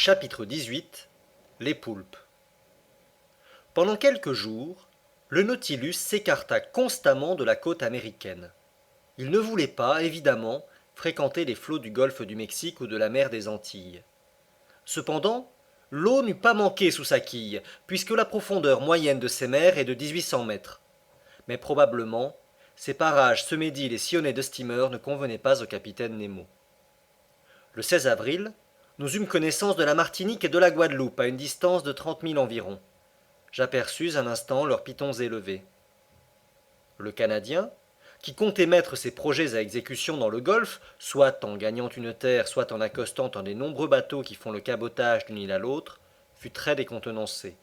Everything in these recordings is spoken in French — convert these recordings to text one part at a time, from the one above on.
Chapitre 18. Les poulpes. Pendant quelques jours, le Nautilus s'écarta constamment de la côte américaine. Il ne voulait pas, évidemment, fréquenter les flots du golfe du Mexique ou de la mer des Antilles. Cependant, l'eau n'eût pas manqué sous sa quille, puisque la profondeur moyenne de ces mers est de 1800 mètres. Mais probablement, ces parages semés d'îles et sillonnés de steamers ne convenaient pas au capitaine Nemo. Le 16 avril, nous eûmes connaissance de la Martinique et de la Guadeloupe à une distance de 30 milles environ. J'aperçus un instant leurs pitons élevés. Le Canadien, qui comptait mettre ses projets à exécution dans le golfe, soit en gagnant une terre, soit en accostant un des nombreux bateaux qui font le cabotage d'une île à l'autre, fut très décontenancé.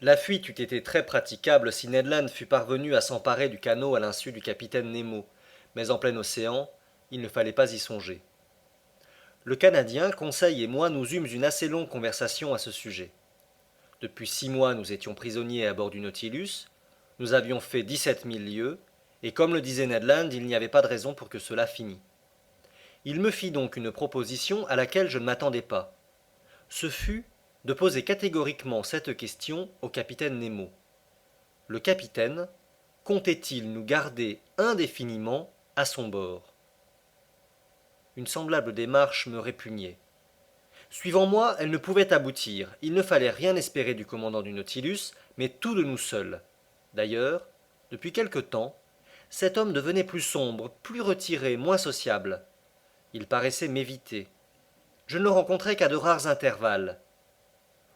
La fuite eût été très praticable si Ned Land fût parvenu à s'emparer du canot à l'insu du capitaine Nemo, mais en plein océan, il ne fallait pas y songer. Le Canadien, Conseil et moi nous eûmes une assez longue conversation à ce sujet. Depuis 6 mois nous étions prisonniers à bord du Nautilus, nous avions fait 17 000 lieues, et comme le disait Ned Land, il n'y avait pas de raison pour que cela finît. Il me fit donc une proposition à laquelle je ne m'attendais pas. Ce fut de poser catégoriquement cette question au capitaine Nemo. Le capitaine comptait-il nous garder indéfiniment à son bord? Une semblable démarche me répugnait. Suivant moi, elle ne pouvait aboutir. Il ne fallait rien espérer du commandant du Nautilus, mais tout de nous seuls. D'ailleurs, depuis quelque temps, cet homme devenait plus sombre, plus retiré, moins sociable. Il paraissait m'éviter. Je ne le rencontrais qu'à de rares intervalles.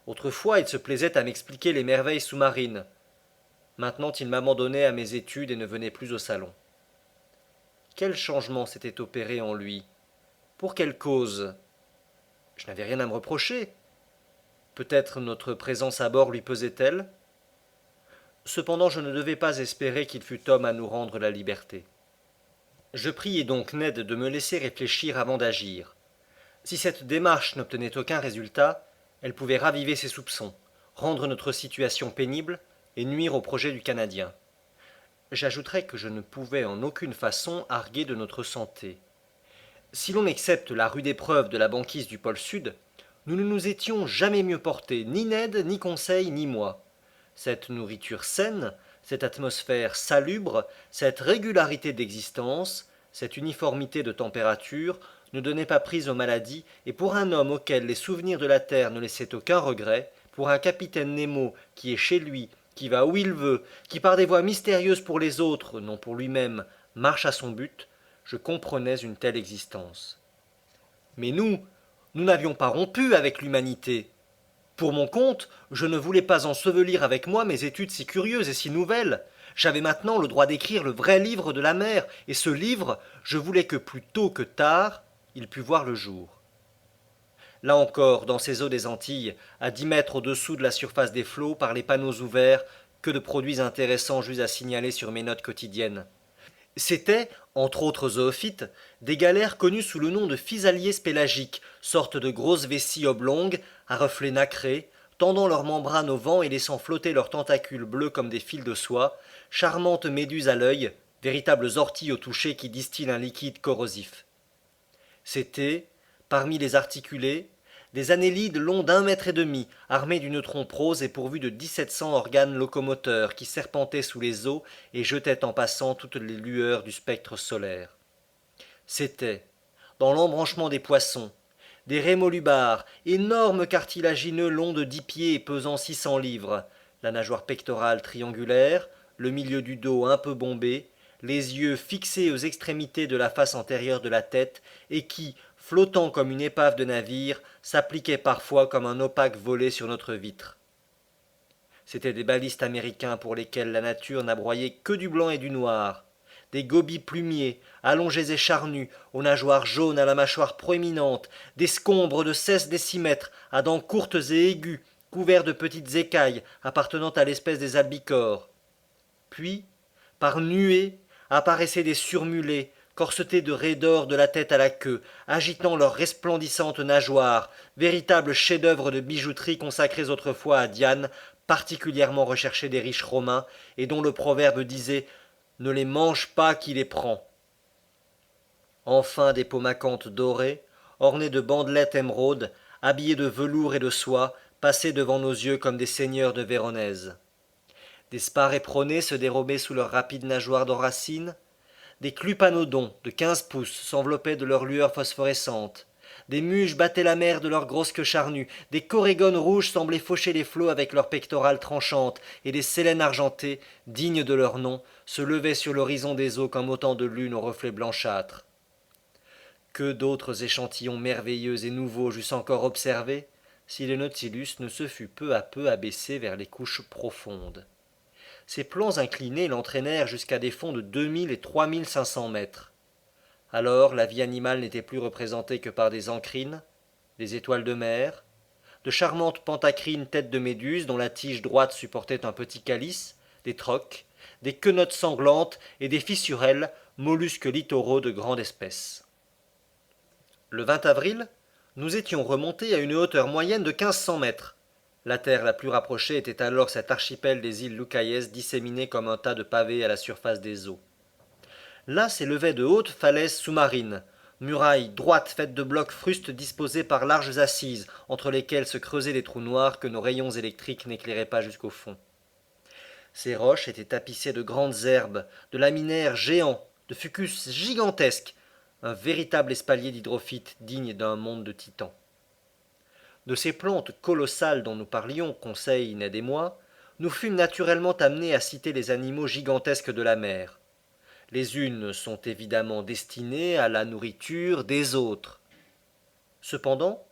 Autrefois, il se plaisait à m'expliquer les merveilles sous-marines. Maintenant, il m'abandonnait à mes études et ne venait plus au salon. Quel changement s'était opéré en lui? Pour quelle cause? Je n'avais rien à me reprocher. Peut-être notre présence à bord lui pesait-elle? Cependant, je ne devais pas espérer qu'il fût homme à nous rendre la liberté. Je priai donc Ned de me laisser réfléchir avant d'agir. Si cette démarche n'obtenait aucun résultat, elle pouvait raviver ses soupçons, rendre notre situation pénible et nuire au projet du Canadien. J'ajouterai que je ne pouvais en aucune façon arguer de notre santé. Si l'on accepte la rude épreuve de la banquise du pôle Sud, nous ne nous étions jamais mieux portés, ni Ned, ni Conseil, ni moi. Cette nourriture saine, cette atmosphère salubre, cette régularité d'existence, cette uniformité de température ne donnaient pas prise aux maladies, et pour un homme auquel les souvenirs de la terre ne laissaient aucun regret, pour un capitaine Nemo qui est chez lui, qui va où il veut, qui par des voies mystérieuses pour les autres, non pour lui-même, marche à son but, je comprenais une telle existence. Mais nous n'avions pas rompu avec l'humanité. Pour mon compte, je ne voulais pas ensevelir avec moi mes études si curieuses et si nouvelles. J'avais maintenant le droit d'écrire le vrai livre de la mer, et ce livre, je voulais que plus tôt que tard, il pût voir le jour. Là encore, dans ces eaux des Antilles, à 10 mètres au-dessous de la surface des flots, par les panneaux ouverts, que de produits intéressants j'eus à signaler sur mes notes quotidiennes. C'étaient, entre autres zoophytes, des galères connues sous le nom de physaliers pélagiques, sortes de grosses vessies oblongues, à reflets nacrés, tendant leurs membranes au vent et laissant flotter leurs tentacules bleus comme des fils de soie, charmantes méduses à l'œil, véritables orties au toucher qui distillent un liquide corrosif. C'étaient, parmi les articulés, des annélides longs d'1 mètre et demi, armés d'une trompe rose et pourvus de 1700 organes locomoteurs qui serpentaient sous les eaux et jetaient en passant toutes les lueurs du spectre solaire. C'étaient, dans l'embranchement des poissons, des rémolubars, énormes cartilagineux longs de 10 pieds et pesant 600 livres, la nageoire pectorale triangulaire, le milieu du dos un peu bombé, les yeux fixés aux extrémités de la face antérieure de la tête, et qui, flottant comme une épave de navire, s'appliquaient parfois comme un opaque volé sur notre vitre. C'étaient des balistes américains pour lesquels la nature n'a broyé que du blanc et du noir, des gobies plumiers, allongés et charnus, aux nageoires jaunes à la mâchoire proéminente, des scombres de 16 décimètres, à dents courtes et aiguës, couverts de petites écailles appartenant à l'espèce des albicores. Puis, par nuées, apparaissaient des surmulets, corsetés de raies d'or de la tête à la queue, agitant leurs resplendissantes nageoires, véritables chefs-d'œuvre de bijouterie consacrés autrefois à Diane, particulièrement recherchée des riches romains, et dont le proverbe disait « Ne les mange pas qui les prend ». Enfin des pomacantes dorées, ornées de bandelettes émeraudes, habillés de velours et de soie, passaient devant nos yeux comme des seigneurs de Véronèse. Des spares éperonnés se dérobaient sous leurs rapides nageoires d'enracines. Des clupanodons de 15 pouces s'enveloppaient de leurs lueurs phosphorescentes. Des muges battaient la mer de leurs grosses queues charnues. Des corégones rouges semblaient faucher les flots avec leurs pectorales tranchantes. Et des sélènes argentées, dignes de leur nom, se levaient sur l'horizon des eaux comme autant de lunes aux reflets blanchâtres. Que d'autres échantillons merveilleux et nouveaux j'eusse encore observés, si le Nautilus ne se fût peu à peu abaissé vers les couches profondes. Ces plans inclinés l'entraînèrent jusqu'à des fonds de 2000 et 3500 mètres. Alors la vie animale n'était plus représentée que par des encrines, des étoiles de mer, de charmantes pentacrines têtes de méduses dont la tige droite supportait un petit calice, des troques, des quenottes sanglantes et des fissurelles, mollusques littoraux de grande espèce. Le 20 avril, nous étions remontés à une hauteur moyenne de 1500 mètres. La terre la plus rapprochée était alors cet archipel des îles Lucayes disséminé comme un tas de pavés à la surface des eaux. Là s'élevaient de hautes falaises sous-marines, murailles droites faites de blocs frustes disposés par larges assises, entre lesquelles se creusaient des trous noirs que nos rayons électriques n'éclairaient pas jusqu'au fond. Ces roches étaient tapissées de grandes herbes, de laminaires géants, de fucus gigantesques, un véritable espalier d'hydrophytes digne d'un monde de titans. De ces plantes colossales dont nous parlions, Conseil, Ned et moi, nous fûmes naturellement amenés à citer les animaux gigantesques de la mer. Les unes sont évidemment destinées à la nourriture des autres. Cependant,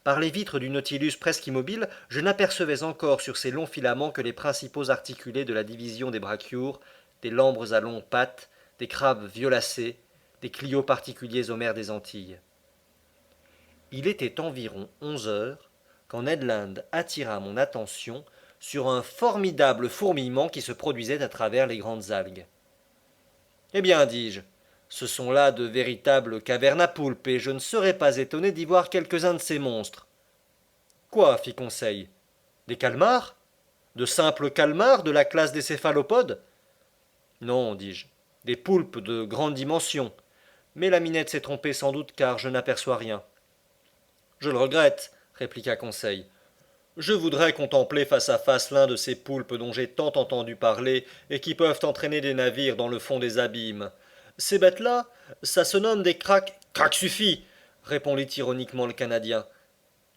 par les vitres du Nautilus presque immobile, je n'apercevais encore sur ces longs filaments que les principaux articulés de la division des brachioures, des lambres à longues pattes, des crabes violacés, des clios particuliers aux mers des Antilles. Il était environ 11 heures quand Ned Land attira mon attention sur un formidable fourmillement qui se produisait à travers les grandes algues. Eh bien, dis-je, ce sont là de véritables cavernes à poulpes, et je ne serais pas étonné d'y voir quelques-uns de ces monstres. Quoi, fit Conseil? Des calmars? De simples calmars de la classe des céphalopodes? Non, dis-je, des poulpes de grande dimension. Mais la minette s'est trompée sans doute car je n'aperçois rien. Je le regrette, répliqua Conseil. Je voudrais contempler face à face l'un de ces poulpes dont j'ai tant entendu parler et qui peuvent entraîner des navires dans le fond des abîmes. Ces bêtes-là, ça se nomme des craques. Craques suffit, répondit ironiquement le Canadien.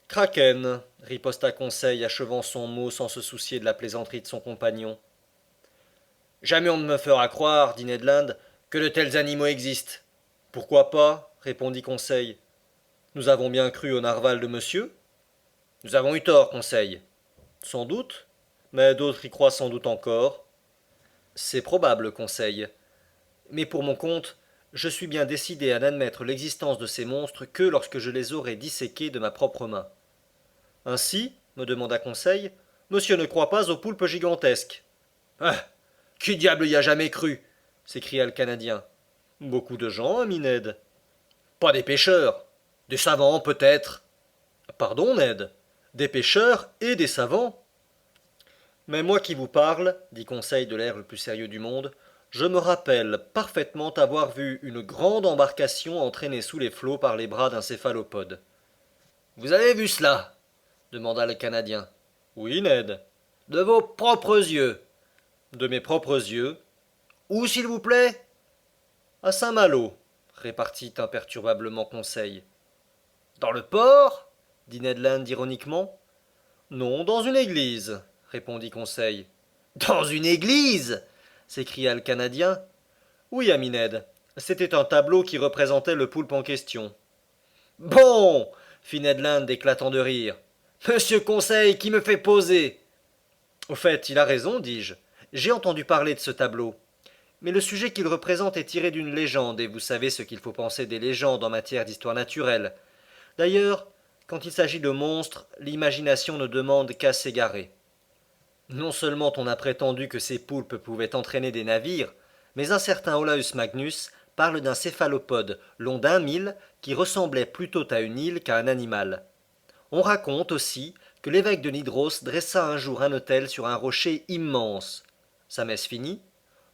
Kraken, riposta Conseil, achevant son mot sans se soucier de la plaisanterie de son compagnon. Jamais on ne me fera croire, dit Ned Land, que de tels animaux existent. Pourquoi pas, répondit Conseil. Nous avons bien cru au narval de monsieur. Nous avons eu tort, Conseil. Sans doute, mais d'autres y croient sans doute encore. C'est probable, Conseil. Mais pour mon compte, je suis bien décidé à n'admettre l'existence de ces monstres que lorsque je les aurai disséqués de ma propre main. Ainsi, me demanda Conseil, monsieur ne croit pas aux poulpes gigantesques. Ah, qui diable y a jamais cru s'écria le Canadien. Beaucoup de gens, ami Ned. Pas des pêcheurs. Des savants, peut-être. Pardon, Ned. Des pêcheurs et des savants. Mais moi qui vous parle, dit Conseil de l'air le plus sérieux du monde, je me rappelle parfaitement avoir vu une grande embarcation entraînée sous les flots par les bras d'un céphalopode. Vous avez vu cela? Demanda le Canadien. Oui, Ned. De vos propres yeux. De mes propres yeux. Où, s'il vous plaît? À Saint-Malo, répartit imperturbablement Conseil. Dans le port? Dit Ned Land ironiquement. Non, dans une église, répondit Conseil. Dans une église? S'écria le Canadien. Oui, ami Ned, c'était un tableau qui représentait le poulpe en question. Bon, fit Ned Land éclatant de rire. Monsieur Conseil qui me fait poser. Au fait, il a raison, dis-je. J'ai entendu parler de ce tableau. Mais le sujet qu'il représente est tiré d'une légende, et vous savez ce qu'il faut penser des légendes en matière d'histoire naturelle. D'ailleurs, quand il s'agit de monstres, l'imagination ne demande qu'à s'égarer. Non seulement on a prétendu que ces poulpes pouvaient entraîner des navires, mais un certain Olaus Magnus parle d'un céphalopode long d'1 mille qui ressemblait plutôt à une île qu'à un animal. On raconte aussi que l'évêque de Nidros dressa un jour un autel sur un rocher immense. Sa messe finie,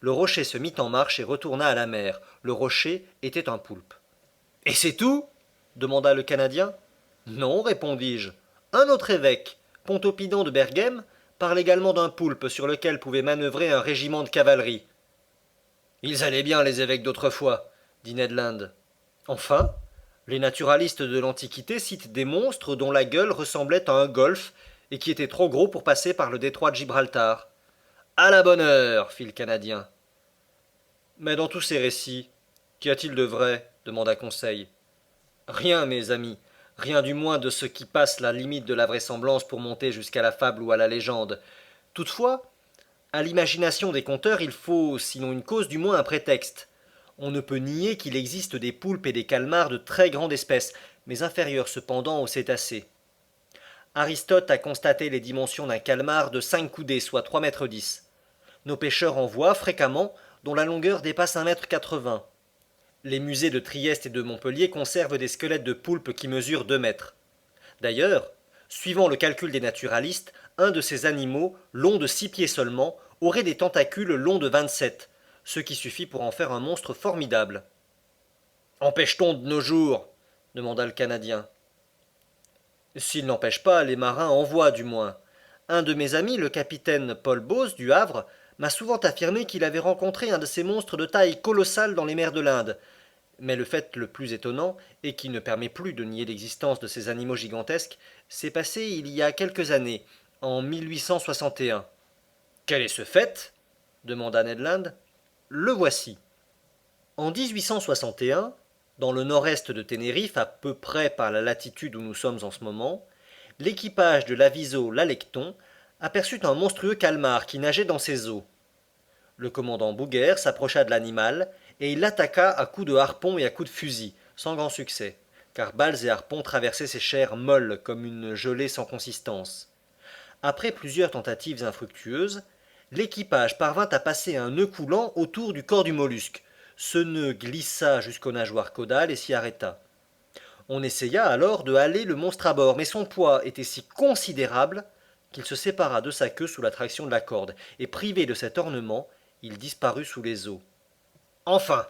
le rocher se mit en marche et retourna à la mer. Le rocher était un poulpe. Et c'est tout? Demanda le Canadien. Non, répondis-je. Un autre évêque, Pontoppidan de Berghem, parle également d'un poulpe sur lequel pouvait manœuvrer un régiment de cavalerie. Ils allaient bien, les évêques d'autrefois, dit Ned Land. Enfin, les naturalistes de l'Antiquité citent des monstres dont la gueule ressemblait à un golfe et qui étaient trop gros pour passer par le détroit de Gibraltar. À la bonne heure, fit le Canadien. Mais dans tous ces récits, qu'y a-t-il de vrai demanda Conseil. Rien, mes amis, rien du moins de ce qui passe la limite de la vraisemblance pour monter jusqu'à la fable ou à la légende. Toutefois, à l'imagination des conteurs, il faut, sinon une cause, du moins un prétexte. On ne peut nier qu'il existe des poulpes et des calmars de très grande espèce, mais inférieurs cependant aux cétacés. Aristote a constaté les dimensions d'un calmar de 5 coudées, soit 3 mètres 10. Nos pêcheurs en voient fréquemment, dont la longueur dépasse 1 mètre 80. Les musées de Trieste et de Montpellier conservent des squelettes de poulpes qui mesurent 2 mètres. D'ailleurs, suivant le calcul des naturalistes, un de ces animaux, long de 6 pieds seulement, aurait des tentacules longs de 27, ce qui suffit pour en faire un monstre formidable. Empêche-t-on de nos jours demanda le Canadien. S'ils n'empêchent pas, les marins en voient du moins. Un de mes amis, le capitaine Paul Bose du Havre, m'a souvent affirmé qu'il avait rencontré un de ces monstres de taille colossale dans les mers de l'Inde. Mais le fait le plus étonnant, et qui ne permet plus de nier l'existence de ces animaux gigantesques, s'est passé il y a quelques années, en 1861. Quel est ce fait demanda Ned Land. Le voici. En 1861, dans le nord-est de Tenerife, à peu près par la latitude où nous sommes en ce moment, l'équipage de l'aviso l'Alecton aperçut un monstrueux calmar qui nageait dans ses eaux. Le commandant Bouguer s'approcha de l'animal et il l'attaqua à coups de harpon et à coups de fusil, sans grand succès, car balles et harpons traversaient ses chairs molles comme une gelée sans consistance. Après plusieurs tentatives infructueuses, l'équipage parvint à passer un nœud coulant autour du corps du mollusque. Ce nœud glissa jusqu'aux nageoires caudales et s'y arrêta. On essaya alors de haler le monstre à bord, mais son poids était si considérable qu'il se sépara de sa queue sous la traction de la corde, et privé de cet ornement, il disparut sous les eaux. Enfin,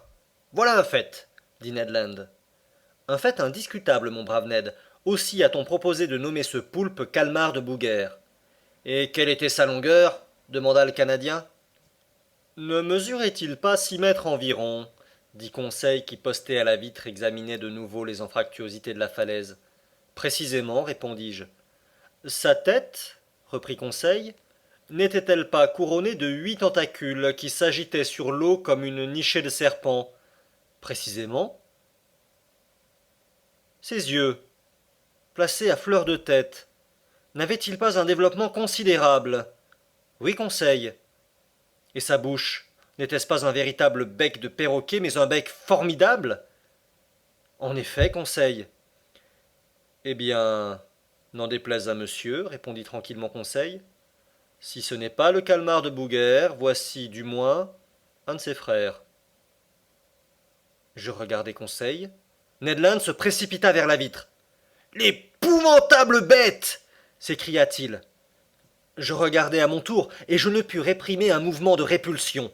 voilà un fait, dit Ned Land. Un fait indiscutable, mon brave Ned. Aussi a-t-on proposé de nommer ce poulpe calmar de Bouguer. Et quelle était sa longueur demanda le Canadien. Ne mesurait-il pas 6 mètres environ dit Conseil qui, posté à la vitre, examinait de nouveau les anfractuosités de la falaise. Précisément, répondis-je. Sa tête, reprit Conseil, n'était-elle pas couronnée de 8 tentacules qui s'agitaient sur l'eau comme une nichée de serpent? Précisément. Ses yeux, placés à fleur de tête, n'avaient-ils pas un développement considérable? Oui, Conseil. Et sa bouche, n'était-ce pas un véritable bec de perroquet, mais un bec formidable? En effet, Conseil. Eh bien, n'en déplaise à monsieur, répondit tranquillement Conseil. Si ce n'est pas le calmar de Bouguer, voici, du moins, un de ses frères. Je regardai Conseil. Ned Land se précipita vers la vitre. L'épouvantable bête s'écria-t-il. Je regardai à mon tour, et je ne pus réprimer un mouvement de répulsion.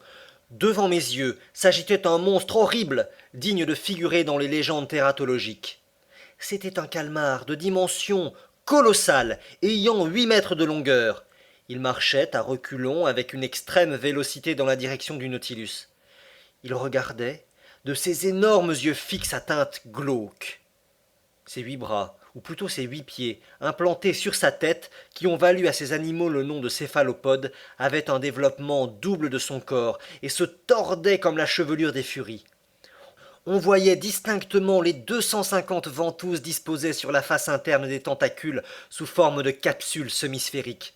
Devant mes yeux s'agitait un monstre horrible, digne de figurer dans les légendes tératologiques. C'était un calmar de dimension colossale, ayant 8 mètres de longueur. Il marchait à reculons avec une extrême vélocité dans la direction du Nautilus. Il regardait de ses énormes yeux fixes à teinte glauque. Ses 8 bras, ou plutôt ses 8 pieds, implantés sur sa tête, qui ont valu à ces animaux le nom de céphalopodes, avaient un développement double de son corps, et se tordaient comme la chevelure des furies. On voyait distinctement les 250 ventouses disposées sur la face interne des tentacules sous forme de capsules semi-sphériques.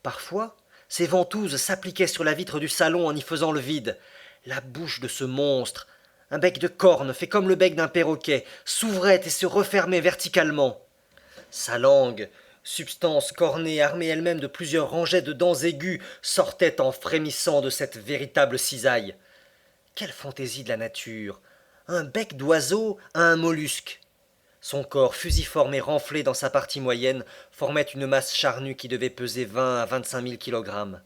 Parfois, ces ventouses s'appliquaient sur la vitre du salon en y faisant le vide. La bouche de ce monstre, un bec de corne fait comme le bec d'un perroquet, s'ouvrait et se refermait verticalement. Sa langue, substance cornée armée elle-même de plusieurs rangées de dents aiguës, sortait en frémissant de cette véritable cisaille. Quelle fantaisie de la nature! Un bec d'oiseau à un mollusque. Son corps fusiforme et renflé dans sa partie moyenne formait une masse charnue qui devait peser 20 à 25 000 kilogrammes.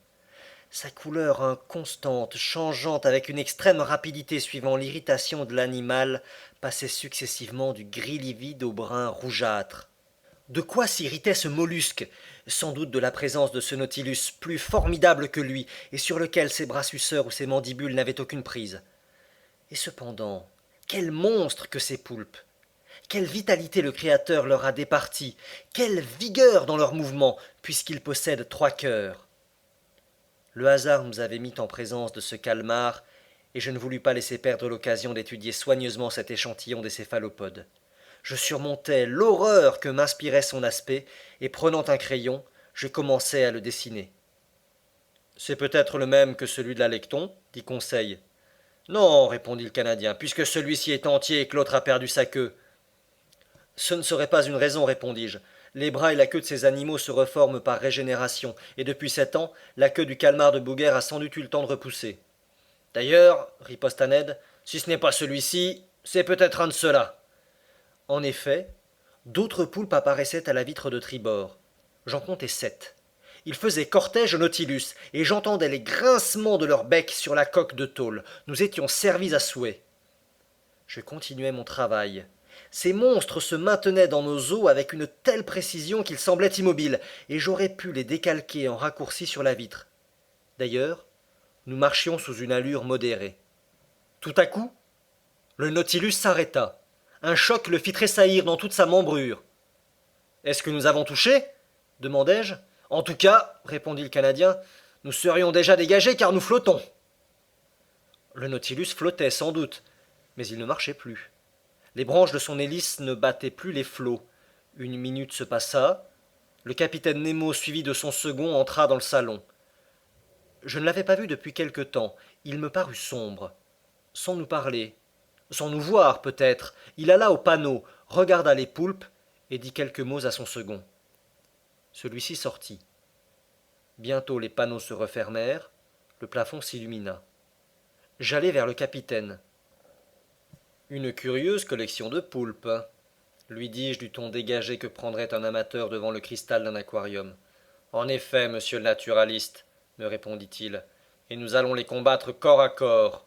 Sa couleur inconstante, changeante avec une extrême rapidité suivant l'irritation de l'animal, passait successivement du gris livide au brun rougeâtre. De quoi s'irritait ce mollusque? Sans doute de la présence de ce Nautilus plus formidable que lui, et sur lequel ses bras suceurs ou ses mandibules n'avaient aucune prise. Et cependant, quel monstre que ces poulpes! Quelle vitalité le Créateur leur a départie! Quelle vigueur dans leurs mouvements, puisqu'ils possèdent 3 cœurs! Le hasard nous avait mis en présence de ce calmar, et je ne voulus pas laisser perdre l'occasion d'étudier soigneusement cet échantillon des céphalopodes. Je surmontais l'horreur que m'inspirait son aspect, et prenant un crayon, je commençai à le dessiner. C'est peut-être le même que celui de l'Alecton, dit Conseil. Non, répondit le Canadien, puisque celui-ci est entier et que l'autre a perdu sa queue. Ce ne serait pas une raison, répondis-je. Les bras et la queue de ces animaux se reforment par régénération, et depuis 7 ans, la queue du calmar de Bouguer a sans doute eu le temps de repousser. D'ailleurs, riposta Ned, si ce n'est pas celui-ci, c'est peut-être un de ceux-là. En effet, d'autres poulpes apparaissaient à la vitre de tribord. J'en comptai 7. Ils faisaient cortège au Nautilus, et j'entendais les grincements de leurs becs sur la coque de tôle. Nous étions servis à souhait. Je continuai mon travail. Ces monstres se maintenaient dans nos eaux avec une telle précision qu'ils semblaient immobiles, et j'aurais pu les décalquer en raccourci sur la vitre. D'ailleurs, nous marchions sous une allure modérée. Tout à coup, le Nautilus s'arrêta. Un choc le fit tressaillir dans toute sa membrure. Est-ce que nous avons touché? Demandai-je. En tout cas, répondit le Canadien, nous serions déjà dégagés car nous flottons. Le Nautilus flottait sans doute, mais il ne marchait plus. Les branches de son hélice ne battaient plus les flots. Une minute se passa. Le capitaine Nemo, suivi de son second, entra dans le salon. Je ne l'avais pas vu depuis quelque temps. Il me parut sombre. Sans nous parler, sans nous voir peut-être, il alla au panneau, regarda les poulpes et dit quelques mots à son second. Celui-ci sortit. Bientôt les panneaux se refermèrent, le plafond s'illumina. J'allai vers le capitaine. Une curieuse collection de poulpes, lui dis-je du ton dégagé que prendrait un amateur devant le cristal d'un aquarium. En effet, monsieur le naturaliste, me répondit-il, et nous allons les combattre corps à corps.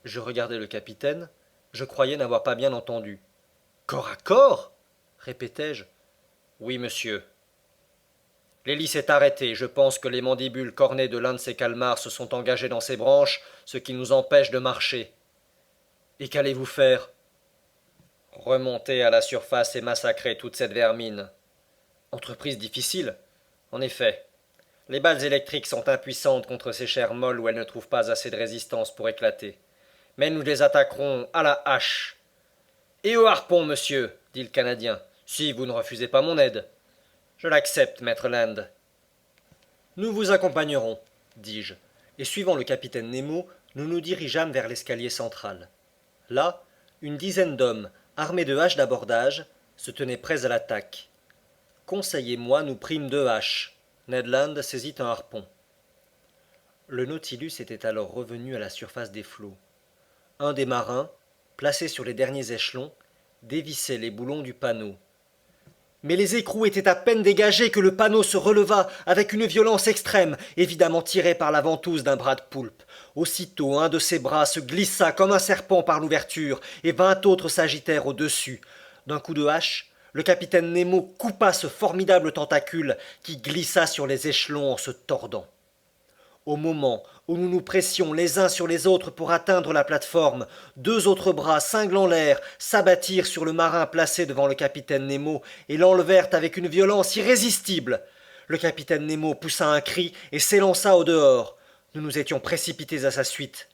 Je regardai le capitaine, je croyais n'avoir pas bien entendu. Corps à corps? Répétai-je. Oui, monsieur. L'hélice est arrêtée, je pense que les mandibules cornées de l'un de ces calmars se sont engagées dans ses branches, ce qui nous empêche de marcher. Et qu'allez-vous faire? Remonter à la surface et massacrer toute cette vermine. Entreprise difficile, en effet. Les balles électriques sont impuissantes contre ces chairs molles où elles ne trouvent pas assez de résistance pour éclater. Mais nous les attaquerons à la hache. Et au harpon, monsieur, dit le Canadien, si vous ne refusez pas mon aide. Je l'accepte, maître Land. Nous vous accompagnerons, dis-je, et suivant le capitaine Nemo, nous nous dirigeâmes vers l'escalier central. Là, une dizaine d'hommes, armés de haches d'abordage, se tenaient prêts à l'attaque. Conseil et moi nous prîmes 2 haches. Ned Land saisit un harpon. Le Nautilus était alors revenu à la surface des flots. Un des marins, placé sur les derniers échelons, dévissait les boulons du panneau. Mais les écrous étaient à peine dégagés que le panneau se releva avec une violence extrême, évidemment tiré par la ventouse d'un bras de poulpe. Aussitôt un de ses bras se glissa comme un serpent par l'ouverture, et 20 autres s'agitèrent au-dessus. D'un coup de hache, le capitaine Nemo coupa ce formidable tentacule qui glissa sur les échelons en se tordant. Au moment où nous nous pressions les uns sur les autres pour atteindre la plate-forme, 2 autres bras, cinglant l'air, s'abattirent sur le marin placé devant le capitaine Nemo et l'enlevèrent avec une violence irrésistible. Le capitaine Nemo poussa un cri et s'élança au dehors. Nous nous étions précipités à sa suite.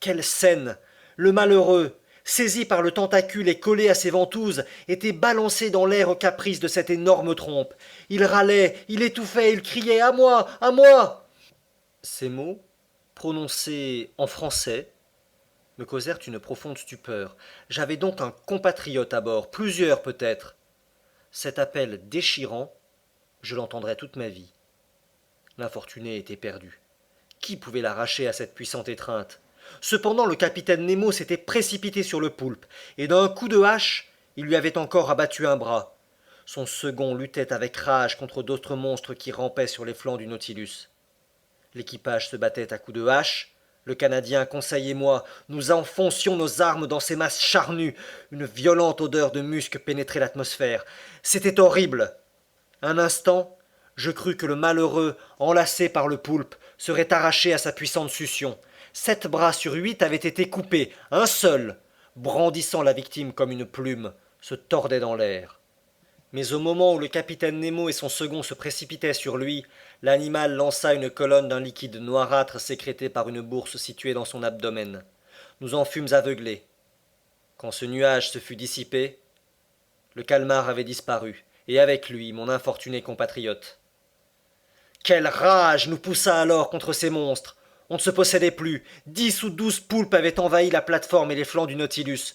Quelle scène! Le malheureux, saisi par le tentacule et collé à ses ventouses, était balancé dans l'air au caprice de cette énorme trompe. Il râlait, il étouffait, il criait « À moi! À moi !» Ces mots, prononcés en français, me causèrent une profonde stupeur. J'avais donc un compatriote à bord, plusieurs peut-être. Cet appel déchirant, je l'entendrais toute ma vie. L'infortuné était perdu. Qui pouvait l'arracher à cette puissante étreinte? Cependant, le capitaine Nemo s'était précipité sur le poulpe, et d'un coup de hache, il lui avait encore abattu un bras. Son second luttait avec rage contre d'autres monstres qui rampaient sur les flancs du Nautilus. L'équipage se battait à coups de hache, Le Canadien, Conseil et moi, nous enfoncions nos armes dans ces masses charnues. Une violente odeur de musc pénétrait l'atmosphère. C'était horrible. Un instant, je crus que le malheureux, enlacé par le poulpe, serait arraché à sa puissante succion. 7 bras sur 8 avaient été coupés, un seul, brandissant la victime comme une plume, se tordait dans l'air. Mais au moment où le capitaine Nemo et son second se précipitaient sur lui, l'animal lança une colonne d'un liquide noirâtre sécrété par une bourse située dans son abdomen. Nous en fûmes aveuglés. Quand ce nuage se fut dissipé, le calmar avait disparu, et avec lui mon infortuné compatriote. Quelle rage nous poussa alors contre ces monstres. On ne se possédait plus. 10 ou 12 poulpes avaient envahi la plateforme et les flancs du Nautilus.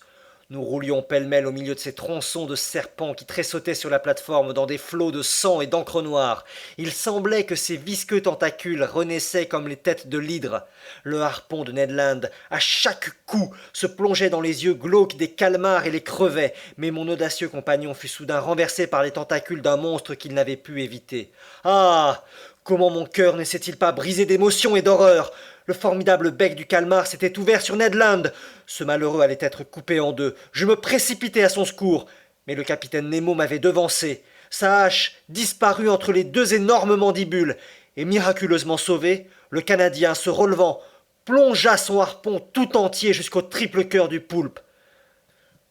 Nous roulions pêle-mêle au milieu de ces tronçons de serpents qui tressautaient sur la plateforme dans des flots de sang et d'encre noire. Il semblait que ces visqueux tentacules renaissaient comme les têtes de l'hydre. Le harpon de Ned Land, à chaque coup, se plongeait dans les yeux glauques des calmars et les crevait, mais mon audacieux compagnon fut soudain renversé par les tentacules d'un monstre qu'il n'avait pu éviter. Ah! Comment mon cœur ne s'est-il pas brisé d'émotion et d'horreur? Le formidable bec du calmar s'était ouvert sur Ned Land. Ce malheureux allait être coupé en deux. Je me précipitai à son secours, mais le capitaine Nemo m'avait devancé. Sa hache disparut entre les deux énormes mandibules, et miraculeusement sauvé, le Canadien, se relevant, plongea son harpon tout entier jusqu'au triple cœur du poulpe.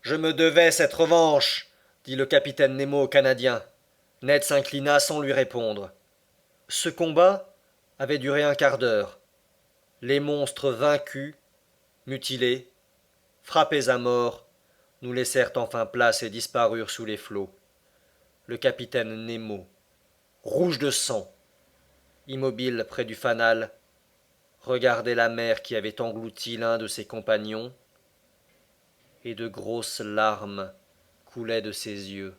Je me devais cette revanche, dit le capitaine Nemo au Canadien. Ned s'inclina sans lui répondre. Ce combat avait duré un quart d'heure. Les monstres vaincus, mutilés, frappés à mort, nous laissèrent enfin place et disparurent sous les flots. Le capitaine Nemo, rouge de sang, immobile près du fanal, regardait la mer qui avait englouti l'un de ses compagnons, et de grosses larmes coulaient de ses yeux.